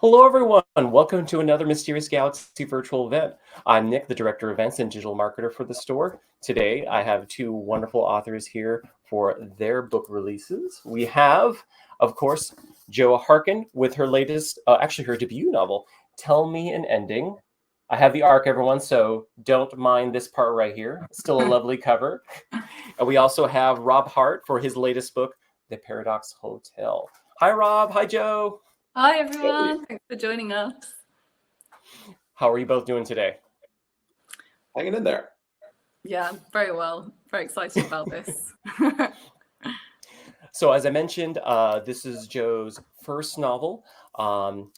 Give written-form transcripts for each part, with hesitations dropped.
Hello, everyone. Welcome to another Mysterious Galaxy virtual event. I'm Nick, the Director of Events and Digital Marketer for the store. Today, I have two wonderful authors here for their book releases. We have, of course, Jo Harkin with her latest, actually her debut novel, Tell Me an Ending. I have the arc, everyone, so don't mind this part right here. Still a lovely cover. And we also have Rob Hart for his latest book, The Paradox Hotel. Hi, Rob. Hi, Jo. Hi, everyone. Thanks for joining us. How are you both doing today? Hanging in there. Yeah, very well. Very excited about this. So as I mentioned, this is Jo's first novel.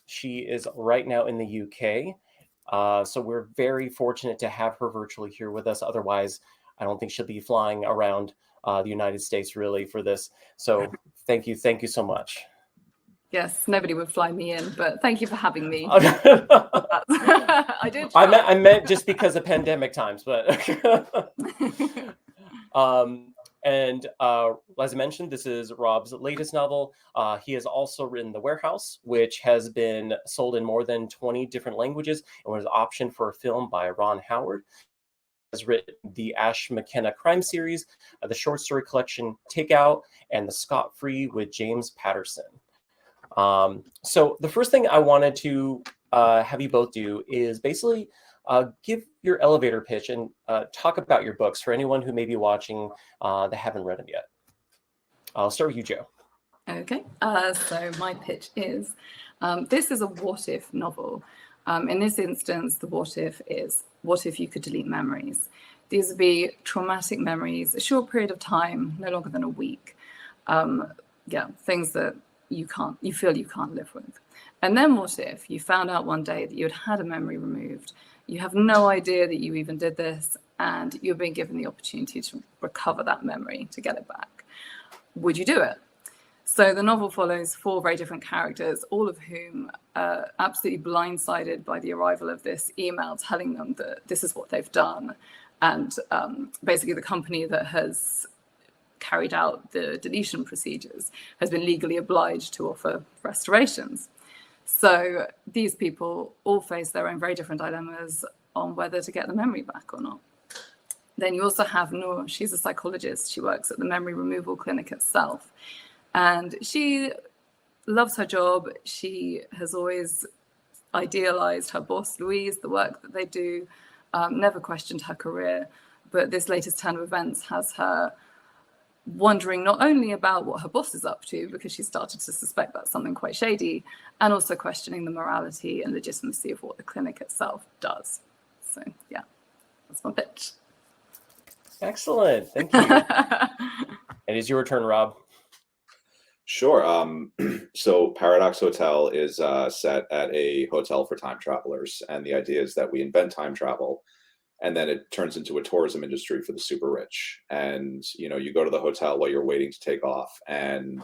She is right now in the UK. So we're very fortunate to have her virtually here with us. Otherwise, I don't think she'll be flying around the United States really for this. So thank you so much. Yes, nobody would fly me in, but thank you for having me. I did. I meant just because of pandemic times, but and as I mentioned, this is Rob's latest novel. He has also written The Warehouse, which has been sold in more than 20 different languages and was optioned for a film by Ron Howard. He has written the Ash McKenna crime series, the short story collection Takeout, and the Scott Free with James Patterson. So the first thing I wanted to have you both do is basically give your elevator pitch and talk about your books for anyone who may be watching that haven't read them yet. I'll start with you, Jo. Okay, so my pitch is, this is a what if novel. In this instance, the what if is, what if you could delete memories? These would be traumatic memories, a short period of time, no longer than a week. Things that you feel you can't live with. And then what if you found out one day that you had a memory removed? You have no idea that you even did this, and you're being given the opportunity to recover that memory, to get it back. Would you do it? So the novel follows four very different characters, all of whom are absolutely blindsided by the arrival of this email telling them that this is what they've done. And basically the company that has carried out the deletion procedures has been legally obliged to offer restorations. So these people all face their own very different dilemmas on whether to get the memory back or not. Then you also have Noor. She's a psychologist. She works at the memory removal clinic itself. And she loves her job. She has always idealized her boss, Louise, the work that they do, never questioned her career. But this latest turn of events has her wondering not only about what her boss is up to, because she started to suspect that's something quite shady, and also questioning the morality and legitimacy of what the clinic itself does. So yeah, that's my pitch. Excellent, thank you. It is your turn, Rob. Sure. So Paradox Hotel is set at a hotel for time travelers, and the idea is that we invent time travel, and then it turns into a tourism industry for the super rich. And, you go to the hotel while you're waiting to take off. And,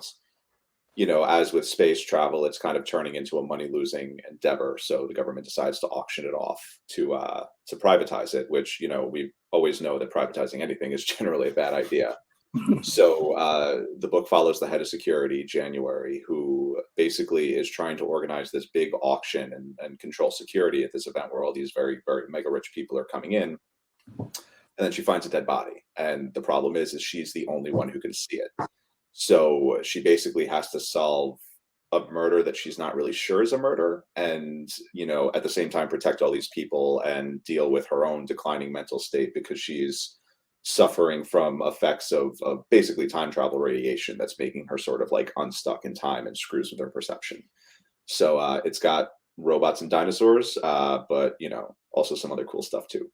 as with space travel, it's kind of turning into a money-losing endeavor. So the government decides to auction it off to privatize it, which, we always know that privatizing anything is generally a bad idea. So the book follows the head of security, January, who basically is trying to organize this big auction and control security at this event where all these very, very mega rich people are coming in. And then she finds a dead body. And the problem is she's the only one who can see it. So she basically has to solve a murder that she's not really sure is a murder. And, at the same time, protect all these people and deal with her own declining mental state because she's suffering from effects of basically time travel radiation that's making her sort of like unstuck in time and screws with her perception. So it's got robots and dinosaurs, but also some other cool stuff too.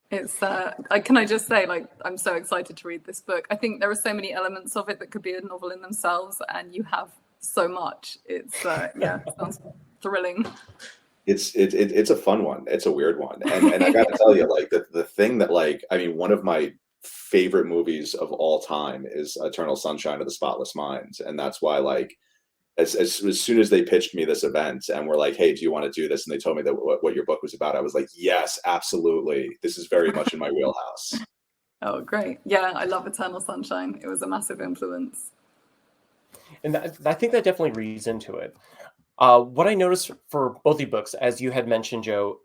It's can I just say, I'm so excited to read this book. I think there are so many elements of it that could be a novel in themselves, and you have so much. It's it sounds thrilling. It's a fun one. It's a weird one. And I got to tell you, the thing that one of my favorite movies of all time is Eternal Sunshine of the Spotless Mind. And that's why as soon as they pitched me this event and were like, hey, do you want to do this? And they told me that what your book was about, I was like, yes, absolutely. This is very much in my wheelhouse. Oh, great. Yeah, I love Eternal Sunshine. It was a massive influence. And I think that definitely reads into it. What I noticed for both the books, as you had mentioned, Joe,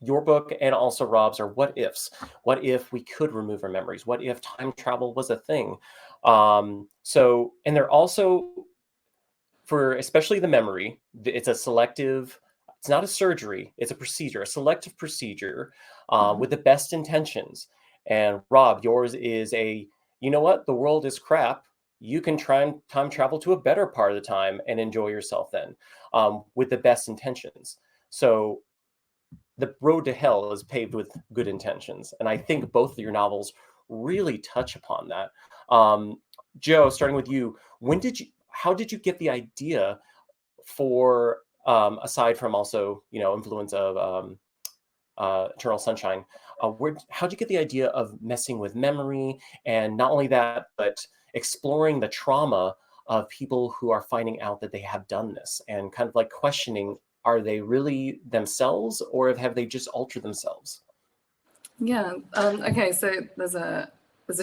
your book and also Rob's are what ifs. What if we could remove our memories? What if time travel was a thing? And they're also, for especially the memory, it's a selective. It's not a surgery. It's a procedure, a selective procedure, with the best intentions. And Rob, yours is you know what? The world is crap. You can try and time travel to a better part of the time and enjoy yourself then, with the best intentions. So the road to hell is paved with good intentions. And I think both of your novels really touch upon that. Joe, starting with you, how did you get the idea for, aside from also, influence of Eternal Sunshine, how'd you get the idea of messing with memory? And not only that, but exploring the trauma of people who are finding out that they have done this and kind of like questioning, are they really themselves or have they just altered themselves? Yeah. Okay. So there's a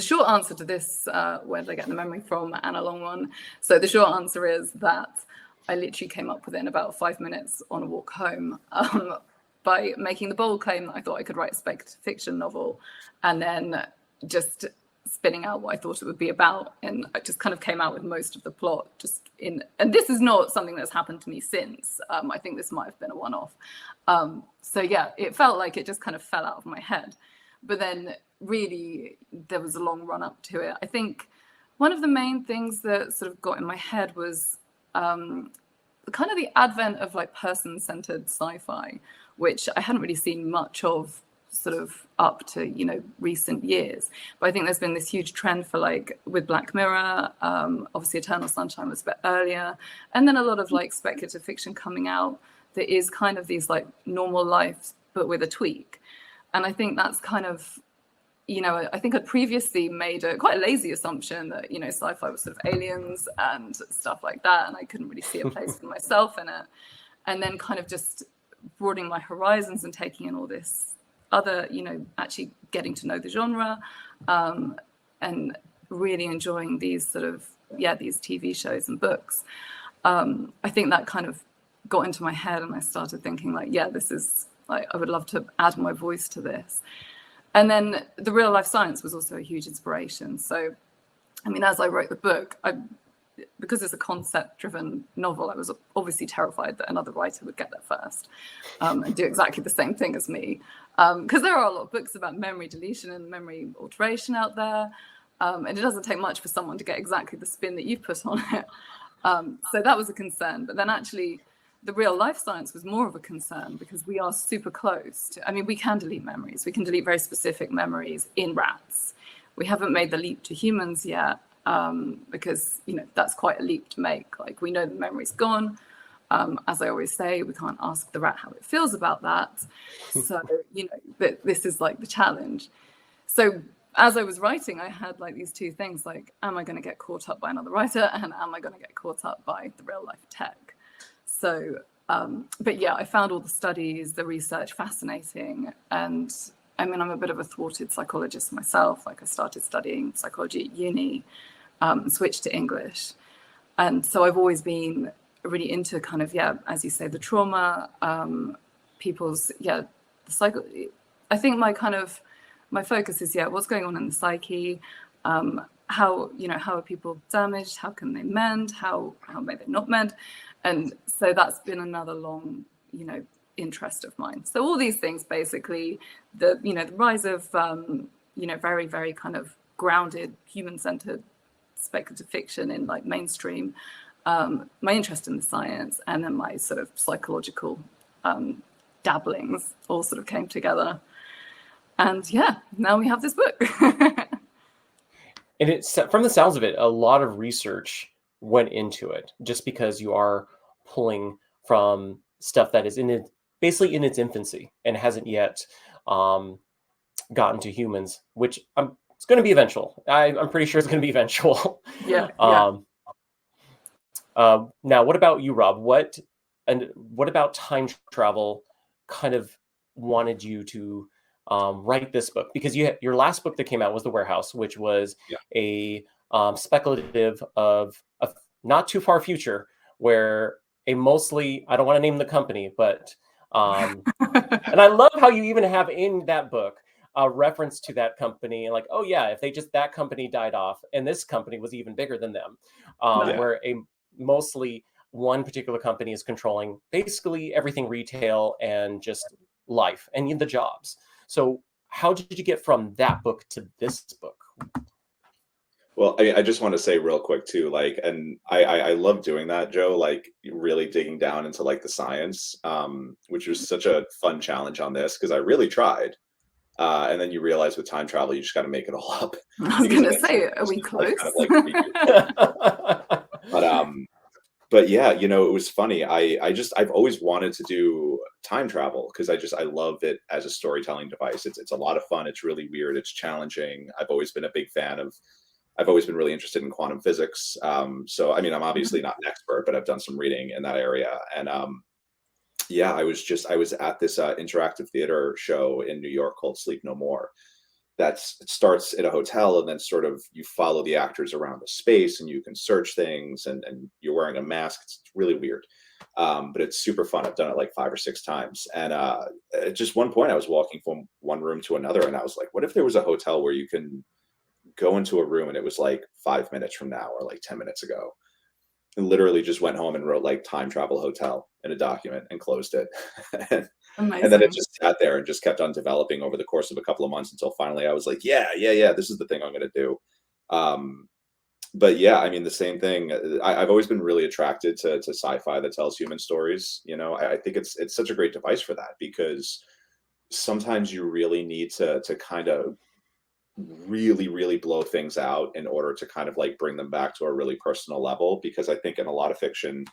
short answer to this, where they get the memory from, and a long one. So the short answer is that I literally came up with it in about 5 minutes on a walk home, by making the bold claim that I thought I could write a spec fiction novel, and then just spinning out what I thought it would be about. And I just kind of came out with most of the plot and this is not something that's happened to me since. I think this might have been a one-off. So yeah, it felt like it just kind of fell out of my head. But then really there was a long run up to it. I think one of the main things that sort of got in my head was kind of the advent of like person-centered sci-fi, which I hadn't really seen much of sort of up to recent years. But I think there's been this huge trend for like with Black Mirror, obviously Eternal Sunshine was a bit earlier, and then a lot of like speculative fiction coming out that is kind of these like normal lives but with a tweak. And I think that's kind of, I think I'd previously made quite a lazy assumption that sci-fi was sort of aliens and stuff like that, and I couldn't really see a place for myself in it. And then kind of just broadening my horizons and taking in all this other, actually getting to know the genre, and really enjoying these sort of, these TV shows and books. I think that kind of got into my head, and I started thinking like, this is like, I would love to add my voice to this. And then the real life science was also a huge inspiration. So, I mean, as I wrote the book, because it's a concept-driven novel, I was obviously terrified that another writer would get there first, and do exactly the same thing as me. Because there are a lot of books about memory deletion and memory alteration out there, and it doesn't take much for someone to get exactly the spin that you've put on it. So that was a concern. But then actually, the real life science was more of a concern, because we are super close to, we can delete memories. We can delete very specific memories in rats. We haven't made the leap to humans yet, because that's quite a leap to make. Like, we know the memory's gone. As I always say, we can't ask the rat how it feels about that. So but this is like the challenge. So as I was writing, I had like these two things, like, am I going to get caught up by another writer, and am I going to get caught up by the real life tech? So but I found all the studies, the research fascinating. And I'm a bit of a thwarted psychologist myself. Like, I started studying psychology at uni, switched to English. And so I've always been really into kind of, as you say, the trauma, people's, the psycho. I think my focus is, what's going on in the psyche, how are people damaged? How can they mend? How may they not mend? And so that's been another long, interest of mine. So all these things, basically, the rise of, very, very kind of grounded, human-centered speculative fiction in like mainstream, my interest in the science, and then my sort of psychological dabblings all sort of came together. And now we have this book. And it's, from the sounds of it, a lot of research went into it, just because you are pulling from stuff that is basically in its infancy and hasn't yet gotten to humans, which it's going to be eventual. I'm pretty sure it's going to be eventual. Now, what about you, Rob? What about time travel kind of wanted you to write this book? Because your last book that came out was The Warehouse, which was a speculative of not too far future, where a mostly, I don't want to name the company, but and I love how you even have in that book a reference to that company, like, oh yeah, if they just that company died off, and this company was even bigger than them, Nice. where a mostly one particular company is controlling basically everything retail and just life and the jobs. So how did you get from that book to this book? Well, I just want to say real quick too, like, and I love doing that, Joe, like really digging down into like the science, which was such a fun challenge on this because I really tried. And then you realize with time travel, you just got to make it all up. I was going to say, are we close? But yeah, you know, it was funny. I've always wanted to do time travel because I love it as a storytelling device. It's a lot of fun. It's really weird. It's challenging. I've always been a big fan of. I've always been really interested in quantum physics. So I mean, I'm obviously not an expert, but I've done some reading in that area. And yeah, I was at this interactive theater show in New York called Sleep No More. It starts at a hotel, and then sort of you follow the actors around the space, and you can search things, and you're wearing a mask. It's really weird, but it's super fun. I've done it like 5 or 6 times. And at just one point, I was walking from one room to another, and I was like, what if there was a hotel where you can go into a room and it was like 5 minutes from now or like 10 minutes ago? And literally just went home and wrote like time travel hotel in a document and closed it. And then it just sat there and just kept on developing over the course of a couple of months until finally I was like, yeah, this is the thing I'm going to do. But yeah, I mean, the same thing. I've always been really attracted to sci-fi that tells human stories. You know, I think it's such a great device for that, because sometimes you really need to kind of really blow things out in order to kind of like bring them back to a really personal level. Because I think in a lot of fiction,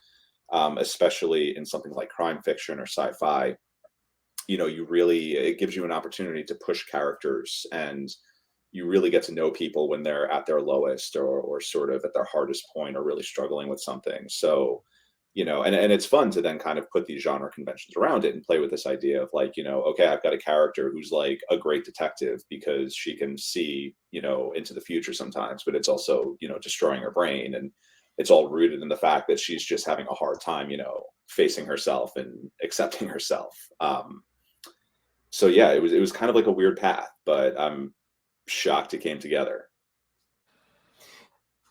especially in something like crime fiction or sci-fi, you know, it gives you an opportunity to push characters, and you really get to know people when they're at their lowest or sort of at their hardest point or really struggling with something. So, you know, and it's fun to then kind of put these genre conventions around it and play with this idea of like, you know, okay, I've got a character who's like a great detective because she can see, you know, into the future sometimes, but it's also, you know, destroying her brain. And it's all rooted in the fact that she's just having a hard time, you know, facing herself and accepting herself. So yeah, it was kind of like a weird path, but I'm shocked it came together.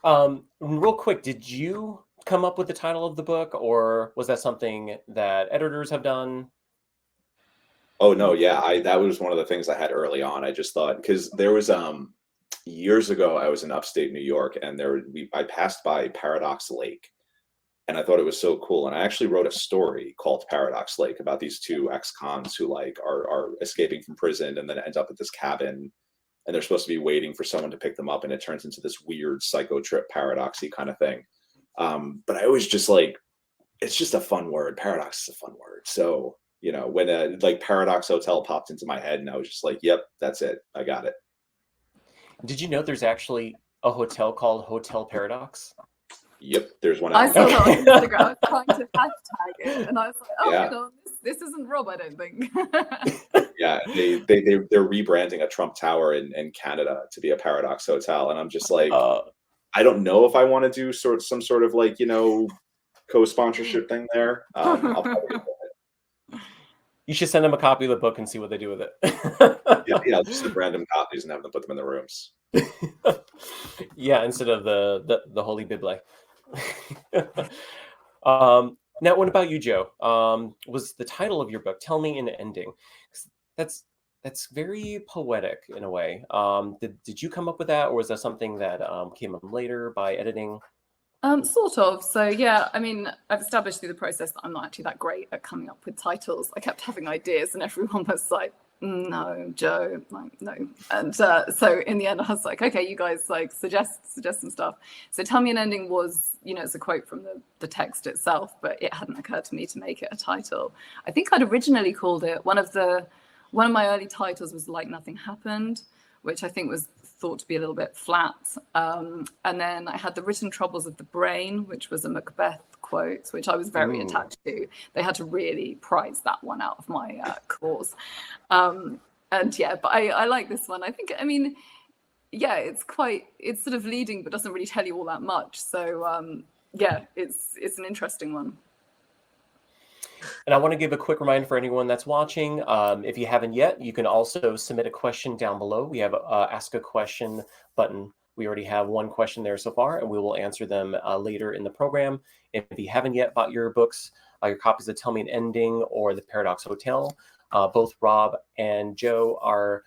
Real quick, did you come up with the title of the book, or was that something that editors have done? Oh no, yeah, that was one of the things I had early on. I just thought, because there was years ago I was in upstate New York, and I passed by Paradox Lake, and I thought it was so cool. And I actually wrote a story called Paradox Lake about these two ex-cons who like are escaping from prison and then end up at this cabin, and they're supposed to be waiting for someone to pick them up, and it turns into this weird psycho trip paradoxy kind of thing. But I always just like, it's just a fun word. Paradox is a fun word. So, you know, when like Paradox Hotel popped into my head, and I was just like, yep, that's it. I got it. Did you know there's actually a hotel called Hotel Paradox? Yep, there's one. I saw that on Instagram. I was trying to hashtag it, and I was like, "Oh Yeah. my god, this isn't Rob, I don't think." Yeah, they're rebranding a Trump Tower in Canada to be a Paradox Hotel, and I'm just like, I don't know if I want to do some sort of like, you know, co-sponsorship thing there. I'll probably You should send them a copy of the book and see what they do with it. yeah, just the random copies and have them put them in the rooms. Yeah, instead of the Holy Bible. Now, what about you, Joe? Was the title of your book "Tell Me an Ending"? That's very poetic in a way. Did you come up with that, or was that something that came up later by editing? Sort of. So yeah, I mean, I've established through the process that I'm not actually that great at coming up with titles. I kept having ideas, and everyone was like, "No, Joe, like no." And so in the end, I was like, "Okay, you guys like suggest some stuff." So "Tell Me an Ending" was, you know, it's a quote from the text itself, but it hadn't occurred to me to make it a title. I think I'd originally called it one of my early titles was "Like Nothing Happened," which I think was thought to be a little bit flat. And then I had "The Written Troubles of the Brain," which was a Macbeth quote, which I was very attached to. They had to really prize that one out of my cause. And yeah, but I like this one. I think, I mean, yeah, it's sort of leading, but doesn't really tell you all that much. So yeah, it's an interesting one. And I want to give a quick reminder for anyone that's watching. If you haven't yet, you can also submit a question down below. We have a Ask a Question button. We already have one question there so far, and we will answer them later in the program. If you haven't yet bought your books, your copies of Tell Me an Ending or The Paradox Hotel, both Rob and Joe are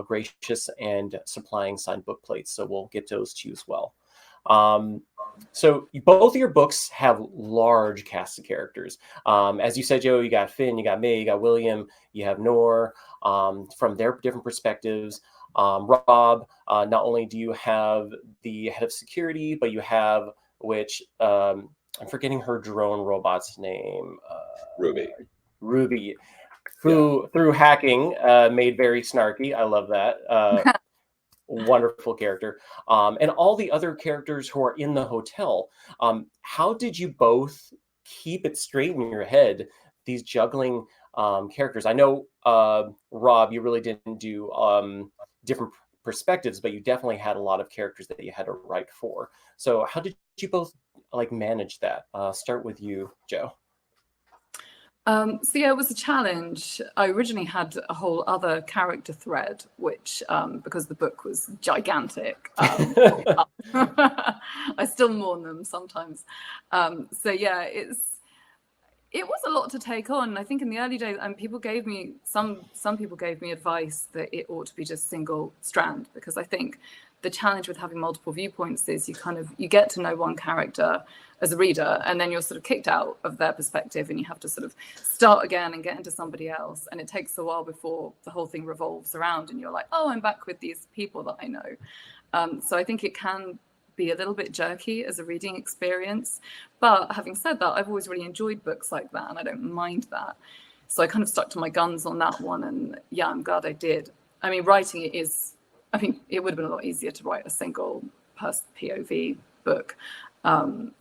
gracious and supplying signed book plates, so we'll get those to you as well. So both of your books have large casts of characters. As you said, Joe, you got Finn, you got May, you got William, you have Nor, from their different perspectives. Rob, not only do you have the head of security, but you have, which I'm forgetting her drone robot's name. Ruby. Ruby, who through hacking made very snarky. I love that. Wonderful character. And all the other characters who are in the hotel. How did you both keep it straight in your head, these juggling characters? I know, Rob, you really didn't do different perspectives, but you definitely had a lot of characters that you had to write for. So how did you both manage that? Start with you, Joe. So yeah, it was a challenge. I originally had a whole other character thread, which because the book was gigantic, I still mourn them sometimes. So yeah, it was a lot to take on. I think in the early days, and people gave me some people gave me advice that it ought to be just single strand, because I think the challenge with having multiple viewpoints is you get to know one character as a reader, and then you're sort of kicked out of their perspective and you have to sort of start again and get into somebody else, and it takes a while before the whole thing revolves around and you're like, oh, I'm back with these people that I know. So I think it can be a little bit jerky as a reading experience, but having said that, I've always really enjoyed books like that and I don't mind that, so I kind of stuck to my guns on that one, and yeah, I'm glad I did. I mean, writing it it would have been a lot easier to write a single POV book.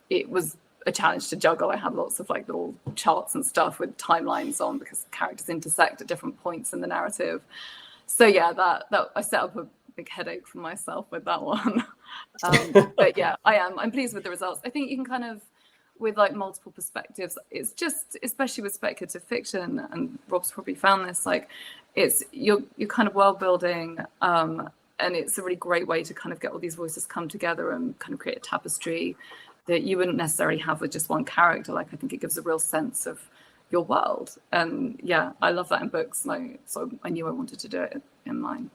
It was a challenge to juggle. I had lots of little charts and stuff with timelines on because characters intersect at different points in the narrative. So yeah, that I set up a big headache for myself with that one. But yeah, I'm pleased with the results. I think you can kind of, with multiple perspectives, it's just, especially with speculative fiction, and Rob's probably found this, you're kind of world building, and it's a really great way to kind of get all these voices come together and kind of create a tapestry that you wouldn't necessarily have with just one character. I think it gives a real sense of your world. And yeah, I love that in books. So I knew I wanted to do it in mine.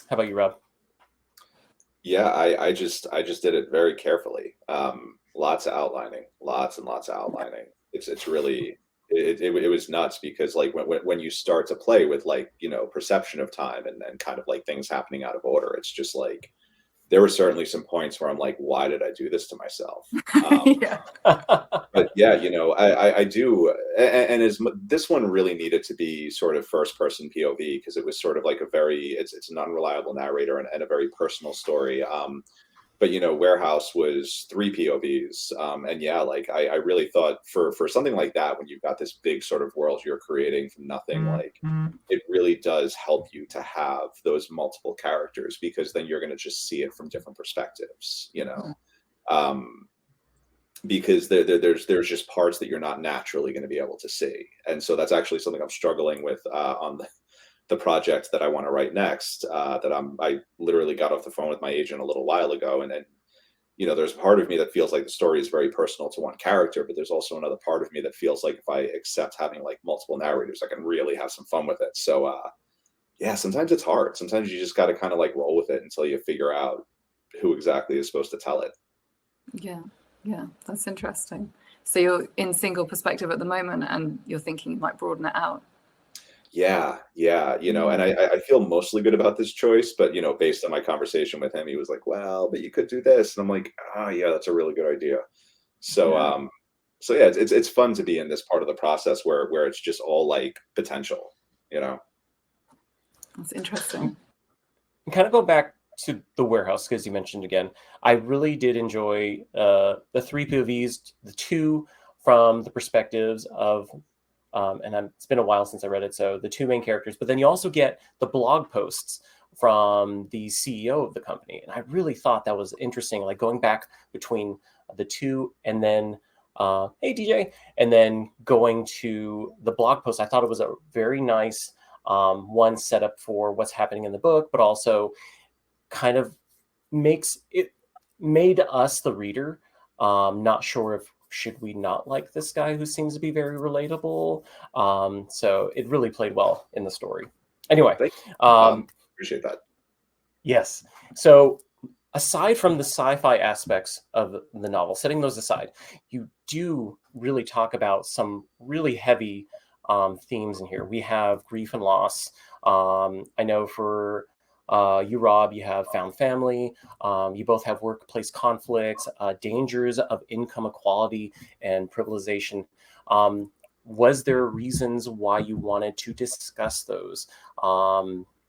How about you, Rob? Yeah, I just did it very carefully. Lots of outlining, lots and lots of outlining. It's really, it was nuts, because when you start to play with perception of time and kind of things happening out of order, it's just there were certainly some points where I'm like, why did I do this to myself? Yeah. But yeah, I do, and this one really needed to be sort of first person POV, because it was sort of it's an unreliable narrator and a very personal story. But Warehouse was 3 POVs, and yeah, I really thought for something like that, when you've got this big sort of world you're creating from nothing, it really does help you to have those multiple characters, because then you're going to just see it from different perspectives, because there's just parts that you're not naturally going to be able to see, and so that's actually something I'm struggling with on the project that I want to write next, I literally got off the phone with my agent a little while ago, and then there's a part of me that feels like the story is very personal to one character, but there's also another part of me that feels like if I accept having multiple narrators, I can really have some fun with it. So yeah, sometimes it's hard. Sometimes you just got to kind of roll with it until you figure out who exactly is supposed to tell it. Yeah, that's interesting. So you're in single perspective at the moment, and you're thinking you might broaden it out. Yeah. And I feel mostly good about this choice, but based on my conversation with him, he was like, well, but you could do this. And I'm like, oh yeah, that's a really good idea. So, so yeah, it's fun to be in this part of the process where it's just all potential, That's interesting. And kind of go back to the Warehouse, because you mentioned again, I really did enjoy the 3 POVs, the 2 from the perspectives of, and it's been a while since I read it, so the 2 main characters, but then you also get the blog posts from the CEO of the company. And I really thought that was interesting, going back between the 2, and then hey DJ, and then going to the blog post. I thought it was a very nice one setup for what's happening in the book, but also kind of made us, the reader, not sure if should we not like this guy who seems to be very relatable. So it really played well in the story. Anyway, appreciate that. Yes. So aside from the sci-fi aspects of the novel, setting those aside, you do really talk about some really heavy themes in here. We have grief and loss. I know for you, Rob, you have found family. You both have workplace conflicts, dangers of income equality and privilegization. Was there reasons why you wanted to discuss those?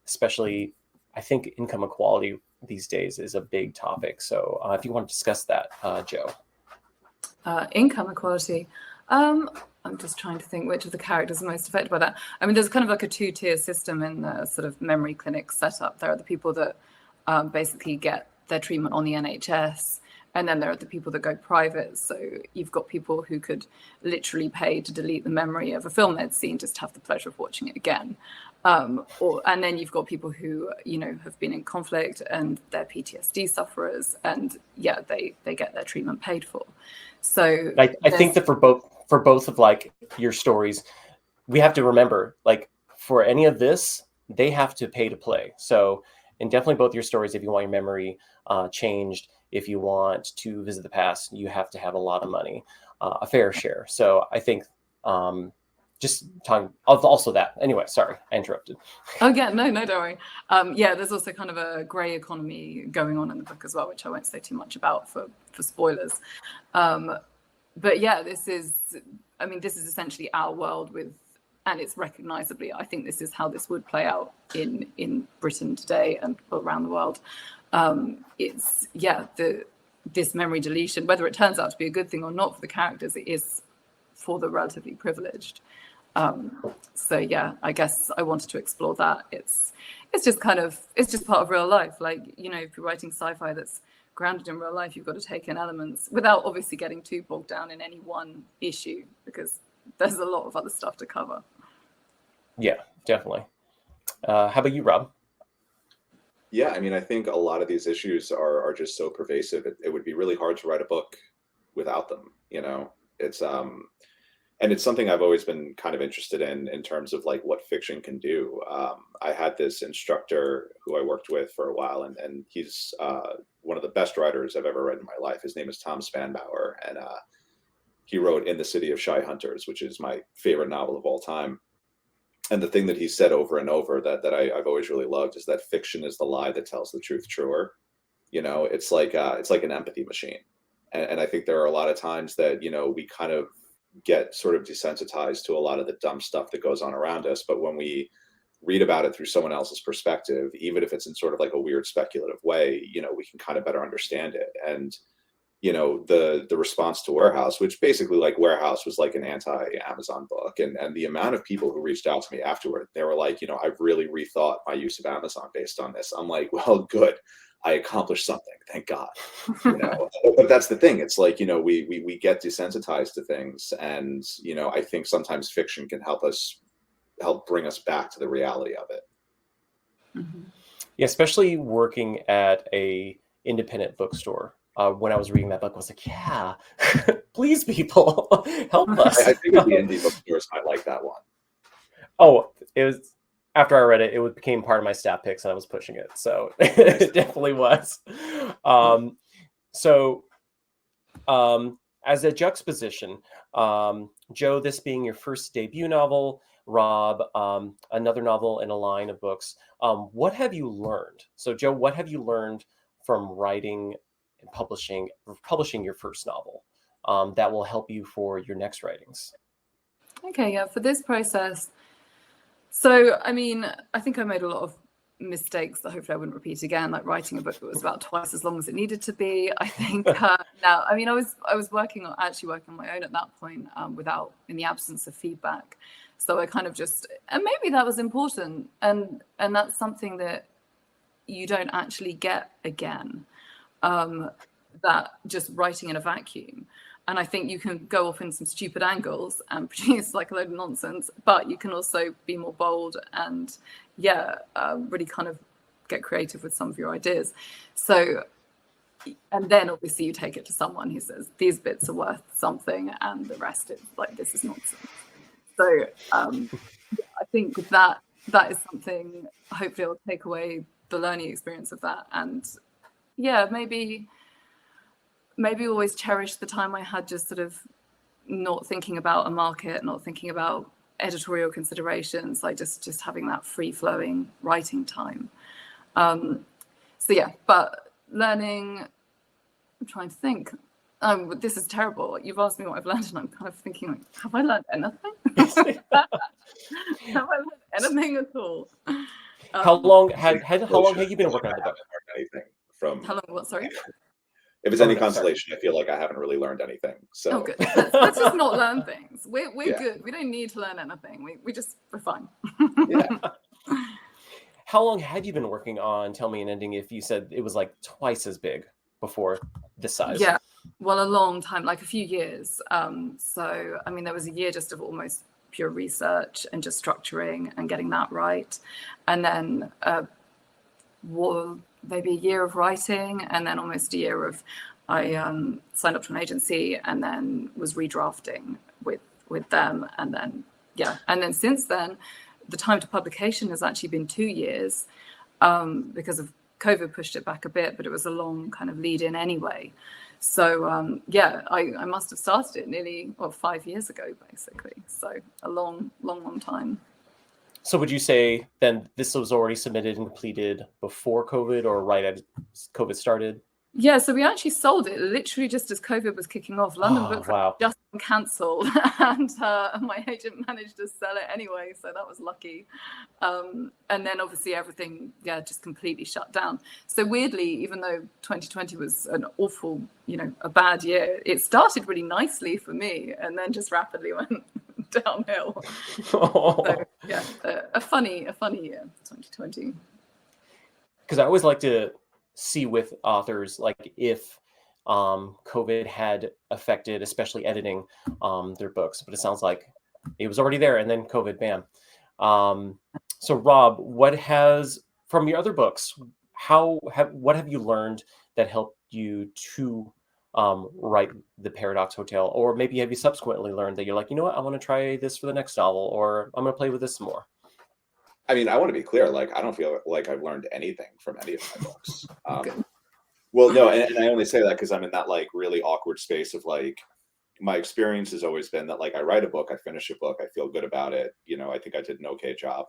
Especially, I think income equality these days is a big topic. So if you want to discuss that, Joe. Income equality. I'm just trying to think which of the characters are most affected by that. I mean, there's kind of like a two-tier system in the sort of memory clinic setup. There are the people that basically get their treatment on the NHS, and then there are the people that go private. So you've got people who could literally pay to delete the memory of a film they'd seen just to have the pleasure of watching it again. And then you've got people who, you know, have been in conflict and they're PTSD sufferers, and yeah, they get their treatment paid for. So I think that for both of like your stories, we have to remember, like, for any of this, they have to pay to play. So in definitely both your stories, if you want your memory changed, if you want to visit the past, you have to have a lot of money, a fair share. So I think just talking also that. Anyway, sorry, I interrupted. Oh yeah, no, don't worry. Yeah, there's also kind of a grey economy going on in the book as well, which I won't say too much about for spoilers. But yeah, this is essentially our world and it's recognizably, I think this is how this would play out in Britain today and around the world. This memory deletion, whether it turns out to be a good thing or not for the characters, it is for the relatively privileged. So yeah, I guess I wanted to explore that. It's just part of real life. Like, you know, if you're writing sci-fi that's grounded in real life, you've got to take in elements without obviously getting too bogged down in any one issue, because there's a lot of other stuff to cover. Yeah, definitely. How about you, Rob? Yeah, I mean, I think a lot of these issues are just so pervasive. It would be really hard to write a book without them. You know, it's and it's something I've always been kind of interested in terms of like what fiction can do. I had this instructor who I worked with for a while, and he's one of the best writers I've ever read in my life. His name is Tom Spanbauer, and he wrote In the City of Shy Hunters, which is my favorite novel of all time. And the thing that he said over and over that I've always really loved is that fiction is the lie that tells the truth truer. You know, it's like an empathy machine. And I think there are a lot of times that, you know, we kind of get sort of desensitized to a lot of the dumb stuff that goes on around us. But when we read about it through someone else's perspective, even if it's in sort of like a weird speculative way, you know, we can kind of better understand it. And, you know, the response to Warehouse, which basically, like, Warehouse was like an anti-Amazon book, and the amount of people who reached out to me afterward, they were like, you know, I've really rethought my use of Amazon based on this. I'm like, well, good, I accomplished something, thank God. You know, but that's the thing. It's like, you know, we get desensitized to things, and, you know, I think sometimes fiction can help bring us back to the reality of it. Mm-hmm. Yeah, especially working at a independent bookstore. When I was reading that book, I was like, yeah, please, people, help us. I figured the indie bookstores might like that one. Oh, it was, after I read it, it became part of my stat picks and I was pushing it. So it definitely was. As a juxtaposition, Joe, this being your first debut novel, Rob, another novel in a line of books, what have you learned? So Joe, what have you learned from writing and publishing your first novel that will help you for your next writings? Okay, yeah, for this process. So, I mean, I think I made a lot of mistakes that hopefully I wouldn't repeat again, like writing a book that was about twice as long as it needed to be. I think now, I mean, I was working on my own at that point, in the absence of feedback. So I kind of and maybe that was important, and that's something that you don't actually get again. That just writing in a vacuum. And I think you can go off in some stupid angles and produce like a load of nonsense, but you can also be more bold and really kind of get creative with some of your ideas. So, and then obviously you take it to someone who says these bits are worth something and the rest is like, this is nonsense. So I think that is something, hopefully I'll take away the learning experience of that. And maybe always cherish the time I had just sort of not thinking about a market, not thinking about editorial considerations, like just having that free flowing writing time. But learning, I'm trying to think. This is terrible. You've asked me what I've learned, and I'm kind of thinking, like, have I learned anything? Have I learned anything at all? How long have you been working on the book? Anything from how long? What? Sorry. If it's any consolation, I feel like I haven't really learned anything. So good. Let's just not learn things. We're good. We don't need to learn anything. We're fine. Yeah. How long had you been working on Tell Me an Ending if you said it was like twice as big before this size? Yeah, well, a long time, like a few years. So, I mean, there was a year just of almost pure research and just structuring and getting that right. And then maybe a year of writing, and then almost a year of, I signed up to an agency and then was redrafting with them. And then, and then since then, the time to publication has actually been 2 years because of COVID pushed it back a bit, but it was a long kind of lead in anyway. So I must have started it nearly 5 years ago, basically. So a long time. So would you say then this was already submitted and completed before COVID or right as COVID started? Yeah, so we actually sold it literally just as COVID was kicking off. London Book Fair just cancelled, and my agent managed to sell it anyway, so that was lucky. And then obviously everything, just completely shut down. So weirdly, even though 2020 was an awful, a bad year, it started really nicely for me, and then just rapidly went downhill. So a funny year, 2020. Because I always like to see with authors, like if COVID had affected, especially editing their books, but it sounds like it was already there and then COVID, bam. So Rob, from your other books, what have you learned that helped you to write The Paradox Hotel? Or maybe have you subsequently learned that you're like, you know what, I want to try this for the next novel, or I'm going to play with this some more? I mean, I want to be clear, like, I don't feel like I've learned anything from any of my books. Well, no, and I only say that because I'm in that like really awkward space of like, my experience has always been that like I write a book, I finish a book, I feel good about it. I think I did an okay job.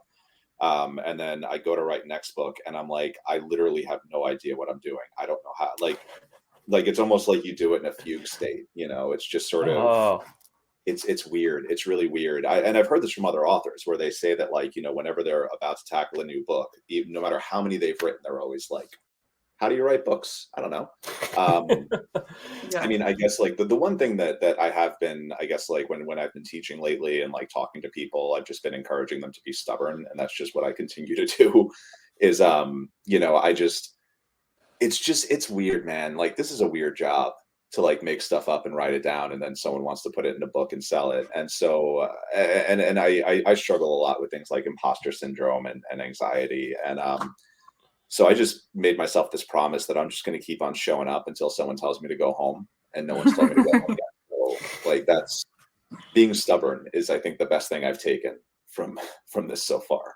And then I go to write next book and I'm like, I literally have no idea what I'm doing. I don't know how, like it's almost like you do it in a fugue state, it's just sort of, it's weird. It's really weird. And I've heard this from other authors where they say that like, whenever they're about to tackle a new book, even no matter how many they've written, they're always like, how do you write books? I don't know. I mean, I guess like the one thing that I have been, I guess like when I've been teaching lately and like talking to people, I've just been encouraging them to be stubborn. And that's just what I continue to do is, it's weird, man. Like this is a weird job to like make stuff up and write it down. And then someone wants to put it in a book and sell it. And so, and I struggle a lot with things like imposter syndrome and anxiety. And, so I just made myself this promise that I'm just going to keep on showing up until someone tells me to go home, and no one's told me to go home yet. So, like that's being stubborn is, I think, the best thing I've taken from this so far.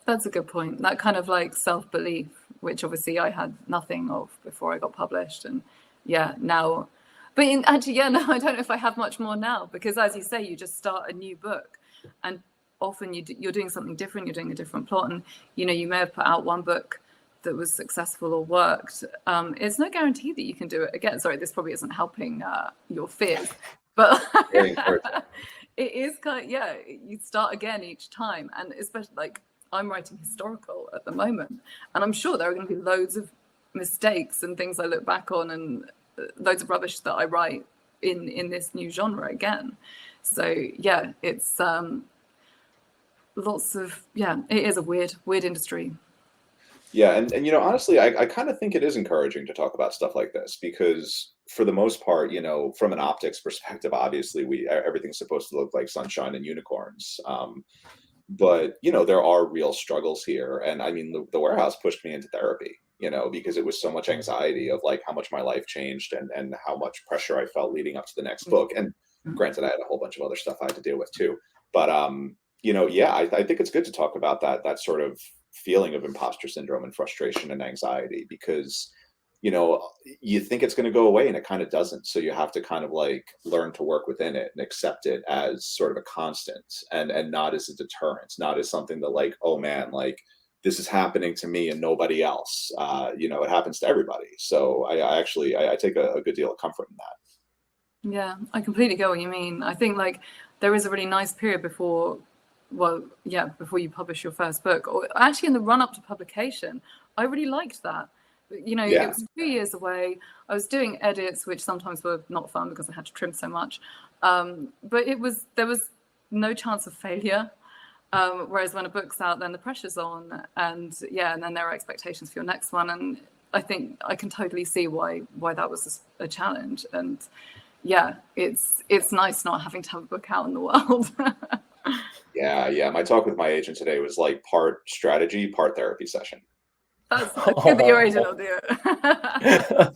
That's a good point. That kind of like self-belief, which obviously I had nothing of before I got published, and now. But actually, no, I don't know if I have much more now, because as you say, you just start a new book, and often you're doing something different, you're doing a different plot, and you may have put out one book that was successful or worked. It's no guarantee that you can do it again. Sorry, this probably isn't helping your fears, but it is kind of, you start again each time. And especially like I'm writing historical at the moment, and I'm sure there are going to be loads of mistakes and things I look back on, and loads of rubbish that I write in this new genre again. So it's lots of it is a weird industry. And honestly, I kind of think it is encouraging to talk about stuff like this, because for the most part, from an optics perspective, obviously everything's supposed to look like sunshine and unicorns. But there are real struggles here, and I mean, the warehouse pushed me into therapy, because it was so much anxiety of like how much my life changed and how much pressure I felt leading up to the next book. And granted, I had a whole bunch of other stuff I had to deal with too. But yeah, I think it's good to talk about that sort of feeling of imposter syndrome and frustration and anxiety, because you think it's going to go away and it kind of doesn't. So you have to kind of like learn to work within it and accept it as sort of a constant, and not as a deterrent, not as something that like, oh man, like this is happening to me and nobody else. It happens to everybody. So I actually take a good deal of comfort in that. Yeah, I completely get what you mean. I think like there is a really nice period before you publish your first book, or actually in the run up to publication. I really liked that. It was 2 years away. I was doing edits, which sometimes were not fun because I had to trim so much. But there was no chance of failure. Whereas when a book's out, then the pressure's on, and then there are expectations for your next one. And I think I can totally see why that was a challenge. And yeah, it's nice not having to have a book out in the world. Yeah. My talk with my agent today was like part strategy, part therapy session. That's good that your agent will do it.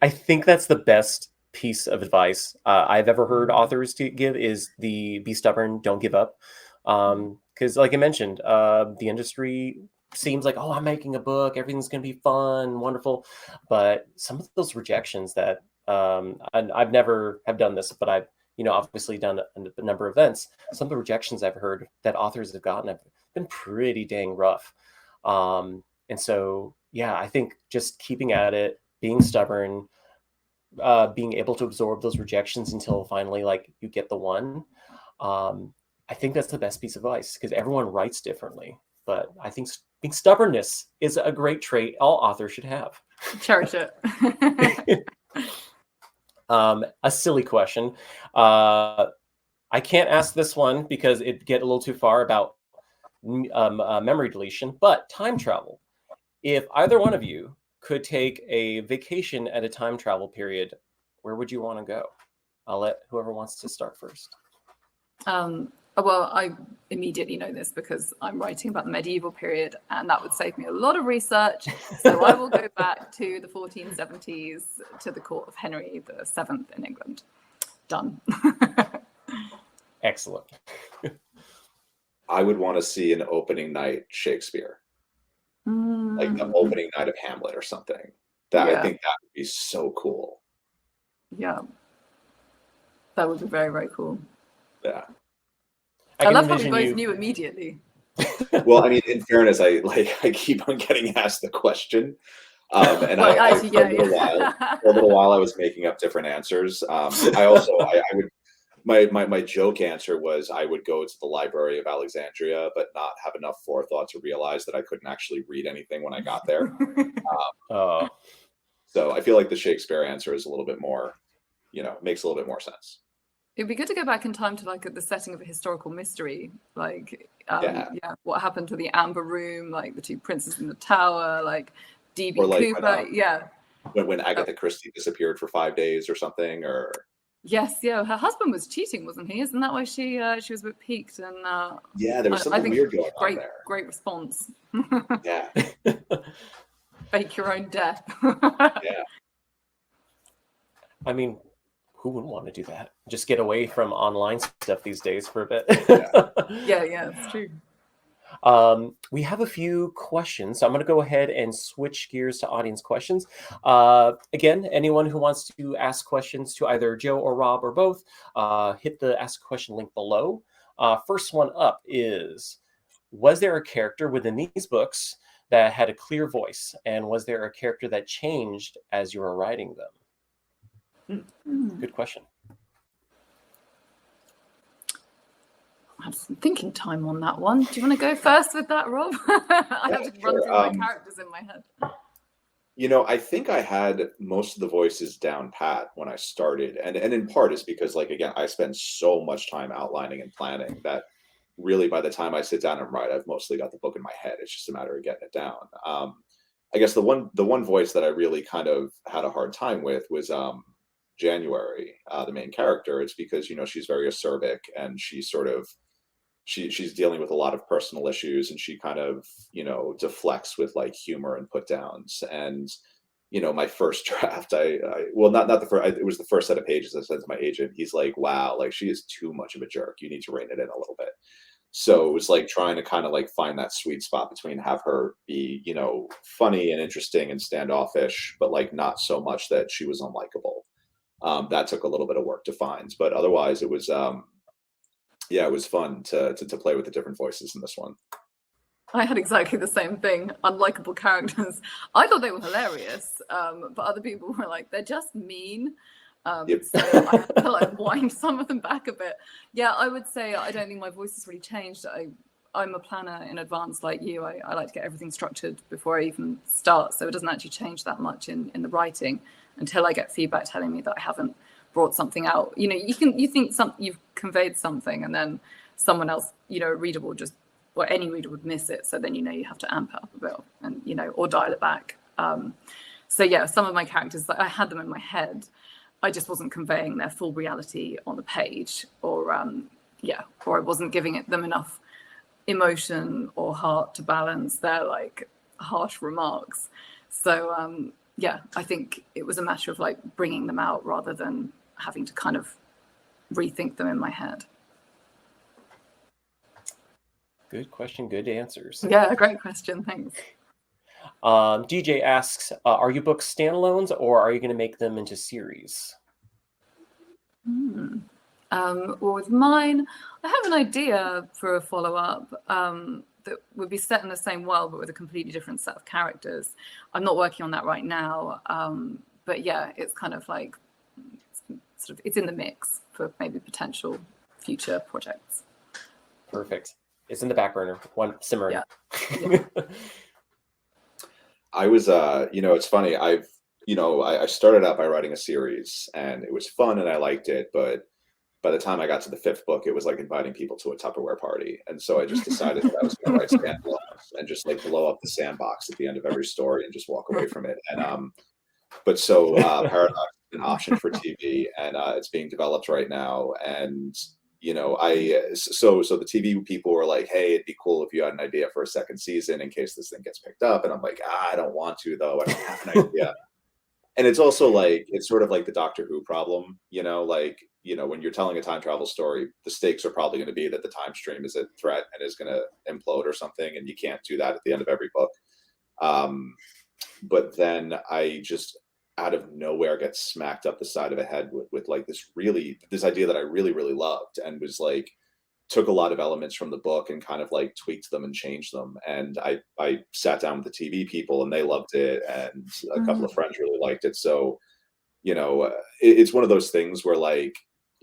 I think that's the best piece of advice I've ever heard authors to give is the be stubborn, don't give up. Because like I mentioned, the industry seems like, oh, I'm making a book, everything's going to be fun, wonderful. But some of those rejections that and I've never have done this, but I've obviously done a number of events. Some of the rejections I've heard that authors have gotten have been pretty dang rough. And so, yeah, I think just keeping at it, being stubborn, being able to absorb those rejections until finally, like, you get the one. I think that's the best piece of advice, because everyone writes differently. But I think being stubbornness is a great trait all authors should have. Cherish it. A silly question. I can't ask this one because it'd get a little too far about memory deletion, but time travel. If either one of you could take a vacation at a time travel period, where would you want to go? I'll let whoever wants to start first. Well, I immediately know this because I'm writing about the medieval period, and that would save me a lot of research. So I will go back to the 1470s, to the court of Henry VII in England. Done. Excellent. I would want to see an opening night Shakespeare, like the opening night of Hamlet or something. I think that would be so cool. Yeah, that would be very, very cool. Yeah. I love how we both knew immediately. Well, I mean, in fairness, I keep on getting asked the question, and for a little while I was making up different answers. I would. My joke answer was I would go to the Library of Alexandria, but not have enough forethought to realize that I couldn't actually read anything when I got there. So I feel like the Shakespeare answer is a little bit more, makes a little bit more sense. It'd be good to go back in time to like the setting of a historical mystery, like what happened to the Amber Room, like the two princes in the tower, like D.B. Cooper, when Agatha Christie disappeared for 5 days or something, or. Yes, her husband was cheating, wasn't he? Isn't that why she was a bit peaked? And there was something weird going on there. Great response. Yeah. Fake your own death. Yeah. I mean, who wouldn't want to do that? Just get away from online stuff these days for a bit. Yeah, it's true. We have a few questions, so I'm going to go ahead and switch gears to audience questions. Again, anyone who wants to ask questions to either Joe or Rob or both, hit the ask a question link below. First one up is, was there a character within these books that had a clear voice, and was there a character that changed as you were writing them? Good question. I have some thinking time on that one. Do you want to go first with that, Rob? I have to run through my characters in my head. I think I had most of the voices down pat when I started. And in part is because, like, again, I spend so much time outlining and planning that really by the time I sit down and write, I've mostly got the book in my head. It's just a matter of getting it down. I guess the one voice that I really kind of had a hard time with was January, the main character. It's because she's very acerbic, and she's sort of she's dealing with a lot of personal issues, and she kind of deflects with like humor and put downs. And my first draft, I well, not the first, it was the first set of pages I sent to my agent. He's like, wow, like she is too much of a jerk, you need to rein it in a little bit. So it was like trying to kind of like find that sweet spot between have her be funny and interesting and standoffish, but like not so much that she was unlikable. That took a little bit of work to find, but otherwise it was yeah, it was fun to play with the different voices in this one. I had exactly the same thing. Unlikable characters. I thought they were hilarious, but other people were like, they're just mean. Yep. So I had to like wind some of them back a bit. Yeah, I would say I don't think my voice has really changed. I'm a planner in advance like you. I like to get everything structured before I even start, so it doesn't actually change that much in the writing until I get feedback telling me that I haven't brought something out. You think you've conveyed something, and then someone else, a reader will just, or any reader would miss it. So then you have to amp it up a bit, and or dial it back. So yeah, some of my characters, I had them in my head. I just wasn't conveying their full reality on the page, or I wasn't giving them enough emotion or heart to balance their like harsh remarks. So yeah, I think it was a matter of like bringing them out rather than having to kind of rethink them in my head. Good question, good answers. Yeah, great question, thanks. DJ asks, are your books standalones, or are you going to make them into series? Well, with mine, I have an idea for a follow-up that would be set in the same world, but with a completely different set of characters. I'm not working on that right now, but yeah, it's kind of like, it's in the mix for maybe potential future projects. Perfect. It's in the back burner, one simmering. Yeah. I was, it's funny. I started out by writing a series, and it was fun and I liked it, but by the time I got to the 5th book, it was like inviting people to a Tupperware party. And so I just decided that I was going to write standalones and just like blow up the sandbox at the end of every story and just walk away from it. And but so Paradox is an option for TV, and it's being developed right now. And so the TV people were like, hey, it'd be cool if you had an idea for a second season in case this thing gets picked up. And I'm like, I don't want to, though. I don't have an idea. And it's also like, it's sort of like the Doctor Who problem, when you're telling a time travel story, the stakes are probably going to be that the time stream is a threat and is going to implode or something. And you can't do that at the end of every book. But then I just out of nowhere get smacked up the side of the head with like this idea that I really, really loved, and was like, took a lot of elements from the book and kind of like tweaked them and changed them. And I sat down with the TV people, and they loved it, and a couple of friends really liked it. So, it's one of those things where like,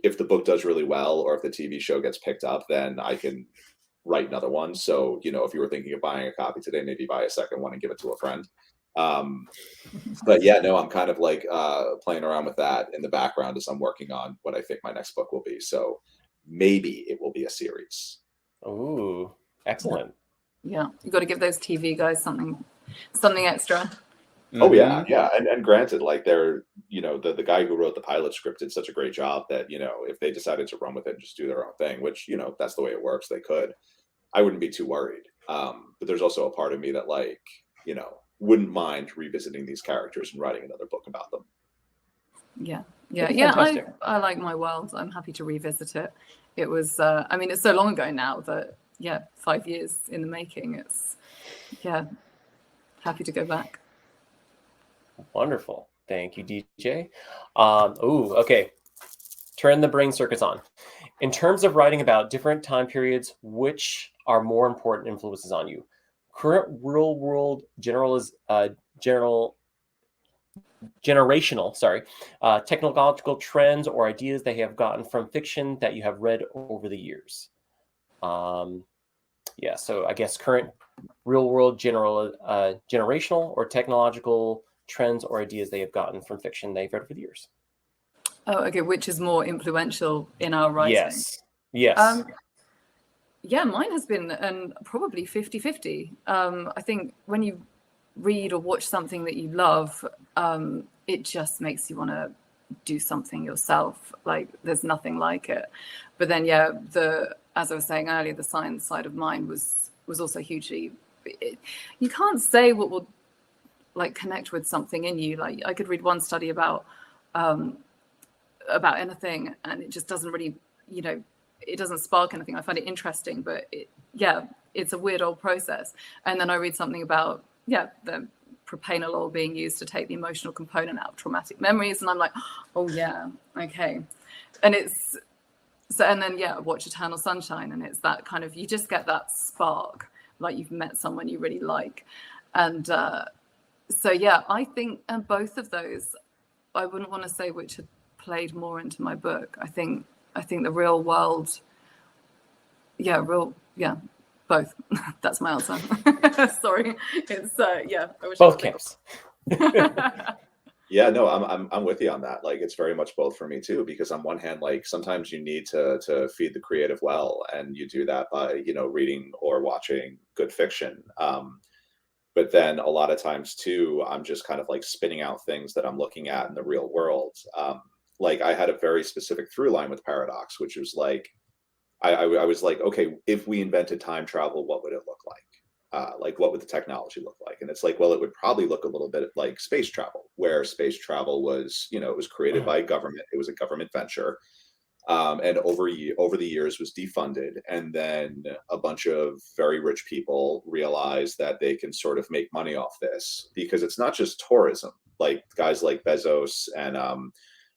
if the book does really well, or if the TV show gets picked up, then I can write another one. So, if you were thinking of buying a copy today, maybe buy a second one and give it to a friend. But yeah, no, I'm kind of like playing around with that in the background as I'm working on what I think my next book will be. So maybe it will be a series. Ooh, excellent. Yeah, you got to give those TV guys something extra. Oh yeah, yeah, and granted, like they're, the guy who wrote the pilot script did such a great job that if they decided to run with it and just do their own thing, which that's the way it works, they could. I wouldn't be too worried. But there's also a part of me that like wouldn't mind revisiting these characters and writing another book about them. Yeah. I like my world. I'm happy to revisit it. It was, it's so long ago now that 5 years in the making. It's happy to go back. Wonderful. Thank you, DJ. Okay. Turn the brain circuits on. In terms of writing about different time periods, which are more important influences on you? Current real world generational, technological trends or ideas that you have gotten from fiction that you have read over the years. So I guess current real world generational or technological trends or ideas they have gotten from fiction they've read over the years. Oh, okay. Which is more influential in our writing? Yes. Mine has been probably 50-50. I think when you read or watch something that you love, it just makes you want to do something yourself. Like there's nothing like it. But then, yeah, as I was saying earlier, the science side of mine was also hugely. You can't say what will like connect with something in you. Like I could read one study about anything, and it just doesn't really, it doesn't spark anything. I find it interesting, but it's a weird old process. And then I read something about the propranolol being used to take the emotional component out of traumatic memories, and I'm like, oh yeah, okay. And it's so, and then watch Eternal Sunshine, and it's that kind of, you just get that spark, like you've met someone you really like. And so I think, and both of those, I wouldn't want to say which had played more into my book. I think the real world, both. That's my answer. Sorry, it's I wish both camps. Yeah, no, I'm with you on that. Like, it's very much both for me too, because on one hand, like sometimes you need to feed the creative well, and you do that by reading or watching good fiction. But then a lot of times too, I'm just kind of like spinning out things that I'm looking at in the real world. Like I had a very specific through line with Paradox, which was like, I was like, okay, if we invented time travel, what would it look like? Like, what would the technology look like? And it's like, well, it would probably look a little bit like space travel, where space travel was, it was created by government. It was a government venture. And over the years was defunded. And then a bunch of very rich people realized that they can sort of make money off this, because it's not just tourism, like guys like Bezos and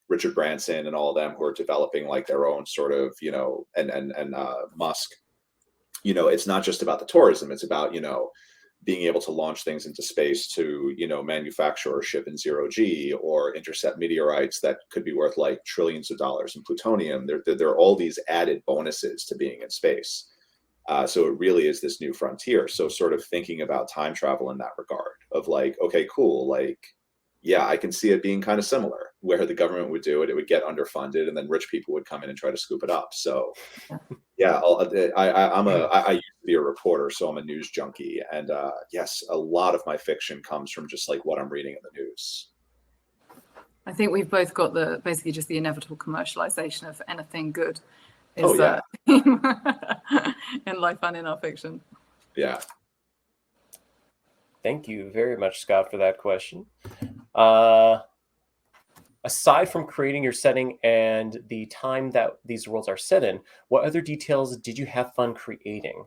Richard Branson and all of them who are developing like their own sort of, and Musk, it's not just about the tourism. It's about, being able to launch things into space to, manufacture or ship in zero G, or intercept meteorites that could be worth like trillions of dollars in plutonium. There are all these added bonuses to being in space. So it really is this new frontier. So sort of thinking about time travel in that regard of like, okay, cool. Like, yeah, I can see it being kind of similar, where the government would do it, it would get underfunded, and then rich people would come in and try to scoop it up. So yeah, I used to be a reporter, so I'm a news junkie, and yes, a lot of my fiction comes from just like what I'm reading in the news. I think we've both got basically just the inevitable commercialization of anything good is in life and in our fiction. Yeah. Thank you very much, Scott, for that question. Aside from creating your setting and the time that these worlds are set in, what other details did you have fun creating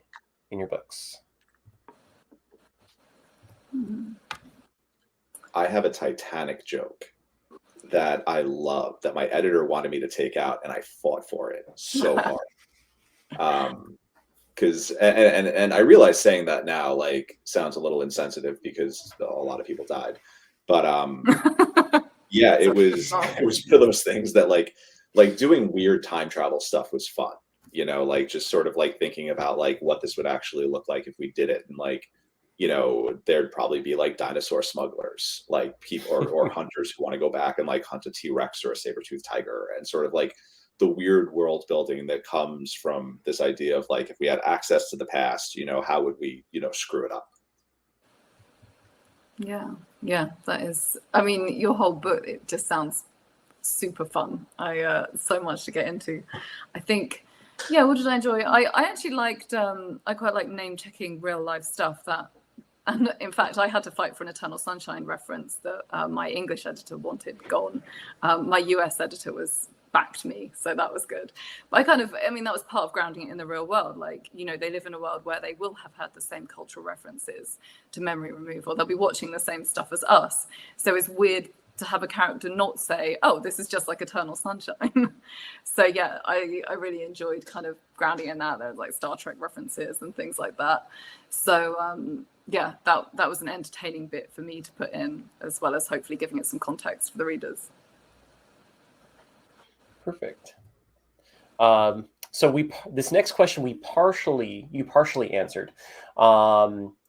in your books? I have a Titanic joke that I love, that my editor wanted me to take out, and I fought for it so hard. Because and I realize saying that now like sounds a little insensitive, because a lot of people died, but yeah, it was one of those things that like doing weird time travel stuff was fun, like just sort of like thinking about like what this would actually look like if we did it, and like there'd probably be like dinosaur smugglers, like people or hunters who want to go back and like hunt a T-Rex or a saber-toothed tiger, and sort of like the weird world building that comes from this idea of like, if we had access to the past, how would we, screw it up? Yeah, that is, I mean, your whole book, it just sounds super fun. So much to get into. I think, what did I enjoy? I actually liked, I quite like name checking real life stuff and in fact, I had to fight for an Eternal Sunshine reference that my English editor wanted gone. My US editor backed me, so that was good. But that was part of grounding it in the real world. Like, they live in a world where they will have had the same cultural references to memory removal. They'll be watching the same stuff as us. So it's weird to have a character not say, oh, this is just like Eternal Sunshine. So yeah, I really enjoyed kind of grounding in that. There's like Star Trek references and things like that. So that was an entertaining bit for me to put in, as well as hopefully giving it some context for the readers. Perfect. So this next question you partially answered.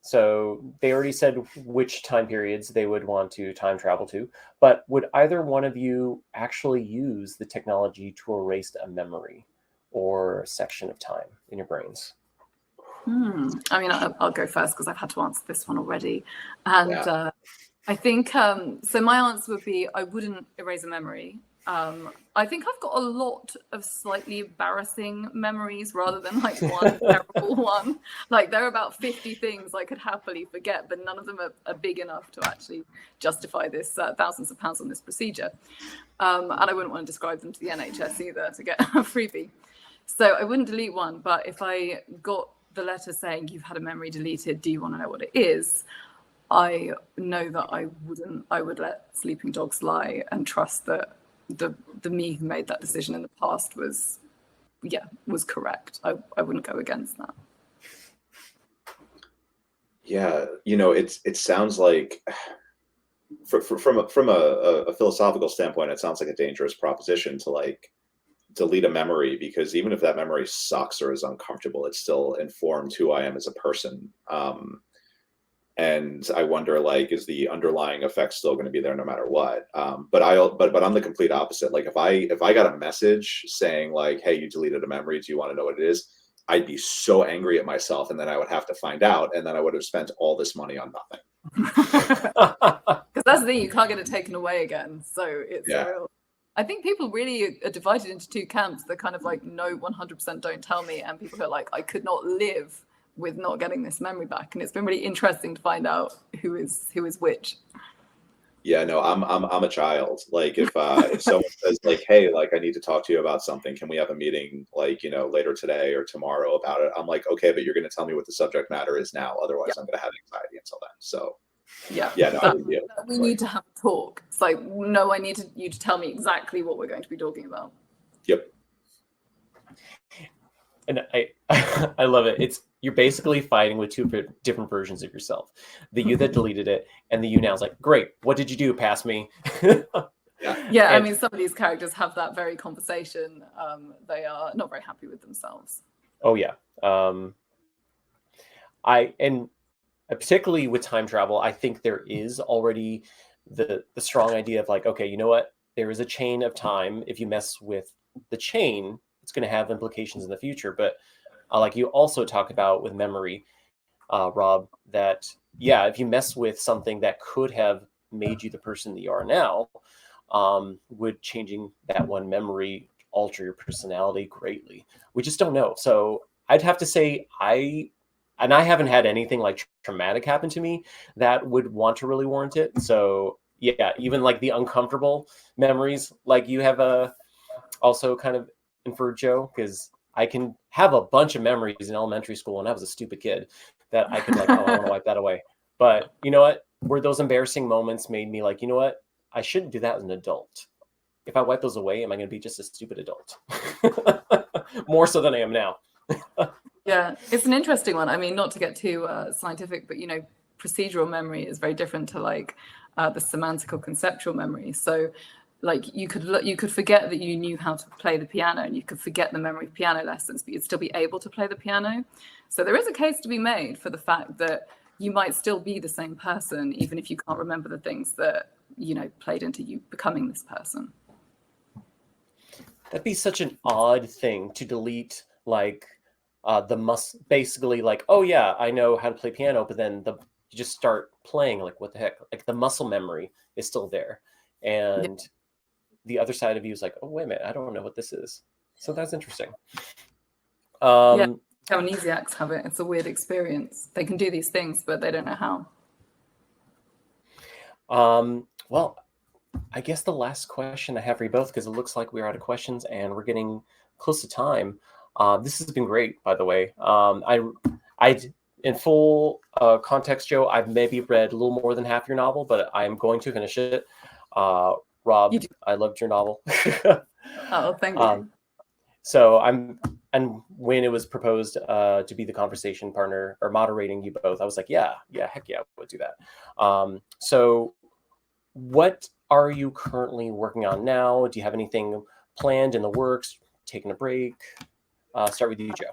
So they already said which time periods they would want to time travel to, but would either one of you actually use the technology to erase a memory or a section of time in your brains? I mean, I'll go first because I've had to answer this one already. And I think, so my answer would be I wouldn't erase a memory. I think I've got a lot of slightly embarrassing memories rather than like one terrible one. Like there are about 50 things I could happily forget, but none of them are big enough to actually justify this thousands of pounds on this procedure. And I wouldn't want to describe them to the NHS either to get a freebie. So I wouldn't delete one, but if I got the letter saying you've had a memory deleted, do you want to know what it is? I know that I would let sleeping dogs lie and trust that the me who made that decision in the past was correct. I wouldn't go against that. Yeah, it sounds like from a philosophical standpoint, it sounds like a dangerous proposition to like delete a memory, because even if that memory sucks or is uncomfortable, it still informed who I am as a person. And I wonder, like, is the underlying effect still going to be there no matter what? But I'm the complete opposite. Like, if I got a message saying like, "Hey, you deleted a memory. Do you want to know what it is?" I'd be so angry at myself, and then I would have to find out, and then I would have spent all this money on nothing. Because that's the thing, you can't get it taken away again. So it's real. I think people really are divided into two camps. They're kind of like, no, 100% don't tell me, and people who are like, I could not live with not getting this memory back. And it's been really interesting to find out who is which. Yeah, no, I'm a child. Like if someone says like, "Hey, like I need to talk to you about something. Can we have a meeting like, later today or tomorrow about it?" I'm like, "Okay, but you're going to tell me what the subject matter is now. Otherwise, I'm going to have anxiety until then." So we need to have a talk. It's like, no, I need you to tell me exactly what we're going to be talking about. Yep. And I love it. You're basically fighting with two different versions of yourself. The you that deleted it, and the you now is like, great, what did you do? Pass me. Yeah, I mean, some of these characters have that very conversation. They are not very happy with themselves. Oh yeah. Particularly with time travel, I think there is already the strong idea of like, okay, you know what? There is a chain of time. If you mess with the chain, it's going to have implications in the future. But like you also talk about with memory, Rob, that if you mess with something that could have made you the person that you are now, would changing that one memory alter your personality greatly? We just don't know. So I'd have to say I haven't had anything like traumatic happen to me that would want to really warrant it. So yeah, even like the uncomfortable memories, like you have also kind of inferred, Joe, because I can have a bunch of memories in elementary school when I was a stupid kid that I could like, I want to wipe that away. But you know what? Were those embarrassing moments made me like, you know what? I shouldn't do that as an adult. If I wipe those away, am I going to be just a stupid adult? More so than I am now. Yeah, it's an interesting one. I mean, not to get too scientific, but procedural memory is very different to like the semantic or conceptual memory. So like you could forget that you knew how to play the piano, and you could forget the memory of piano lessons, but you'd still be able to play the piano. So there is a case to be made for the fact that you might still be the same person, even if you can't remember the things that, played into you becoming this person. That'd be such an odd thing to delete, like basically like, oh yeah, I know how to play piano, but then you just start playing, like what the heck? Like the muscle memory is still there. And the other side of you is like, oh, wait a minute, I don't know what this is. So that's interesting. Amnesiacs have it. It's a weird experience. They can do these things, but they don't know how. Well, I guess the last question I have for you both, because it looks like we're out of questions and we're getting close to time. This has been great, by the way. In full context, Joe, I've maybe read a little more than half your novel, but I'm going to finish it. Rob, I loved your novel. Oh, thank you. So and when it was proposed to be the conversation partner or moderating you both, I was like, yeah, heck yeah, we'll do that. So what are you currently working on now? Do you have anything planned in the works? Taking a break? Start with you, Joe.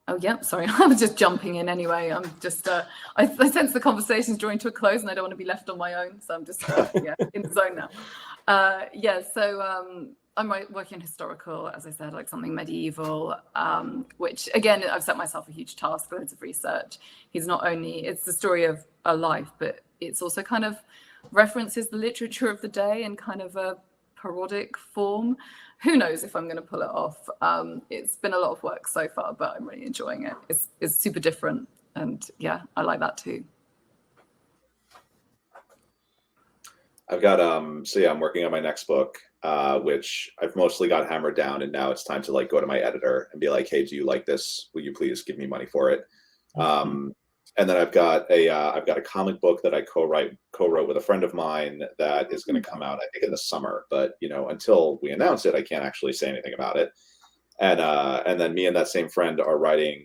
Oh, yeah. Sorry, I was just jumping in anyway. I'm just, I sense the conversation's drawing to a close, and I don't want to be left on my own. So I'm just, in the zone now. So I'm working on historical, as I said, like something medieval, which again, I've set myself a huge task, loads of research. It's the story of a life, but it's also kind of references the literature of the day in kind of a parodic form. Who knows if I'm going to pull it off? It's been a lot of work so far, but I'm really enjoying it. It's super different. And yeah, I like that too. I've got I'm working on my next book, which I've mostly got hammered down, and now it's time to like go to my editor and be like, hey, do you like this? Will you please give me money for it? And then I've got a comic book that I co-wrote with a friend of mine that is going to come out, I think, in the summer. But until we announce it, I can't actually say anything about it. And then me and that same friend are writing.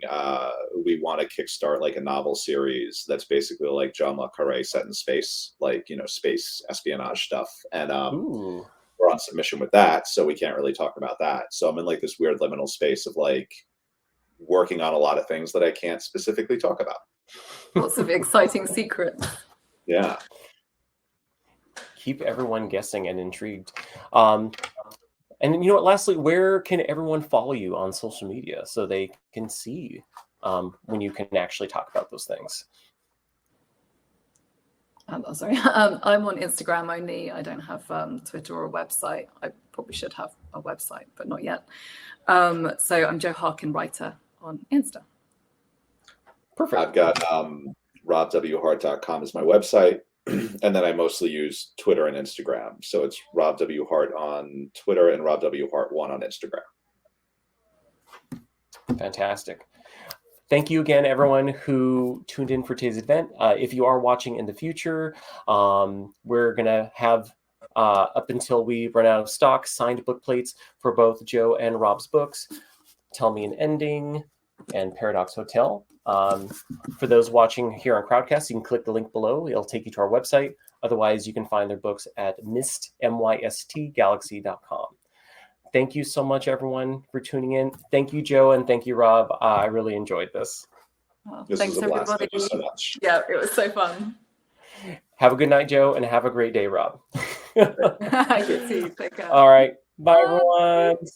We want to kickstart like a novel series that's basically like John le Carre set in space, like space espionage stuff. And we're on submission with that, so we can't really talk about that. So I'm in like this weird liminal space of like working on a lot of things that I can't specifically talk about. Lots of exciting secrets. Yeah. Keep everyone guessing and intrigued. And you know what? Lastly, where can everyone follow you on social media so they can see when you can actually talk about those things? Sorry, I'm on Instagram only. I don't have Twitter or a website. I probably should have a website, but not yet. So I'm Jo Harkin Writer on Insta. Perfect. I've got robwhart.com is my website. And then I mostly use Twitter and Instagram. So it's Rob W. Hart on Twitter and Rob W. Hart1 on Instagram. Fantastic. Thank you again, everyone who tuned in for today's event. If you are watching in the future, we're going to have, up until we run out of stock, signed book plates for both Jo and Rob's books, Tell Me an Ending and Paradox Hotel. For those watching here on Crowdcast, you can click the link below. It'll take you to our website. Otherwise, you can find their books at mystgalaxy.com. Thank you so much, everyone, for tuning in. Thank you, Jo, and thank you, Rob. I really enjoyed this. Well, This thanks, was a blast. everybody. Thank you so much. Yeah, it was so fun. Have a good night, Jo, and have a great day, Rob. You too. Take care. All right. Bye, everyone. See you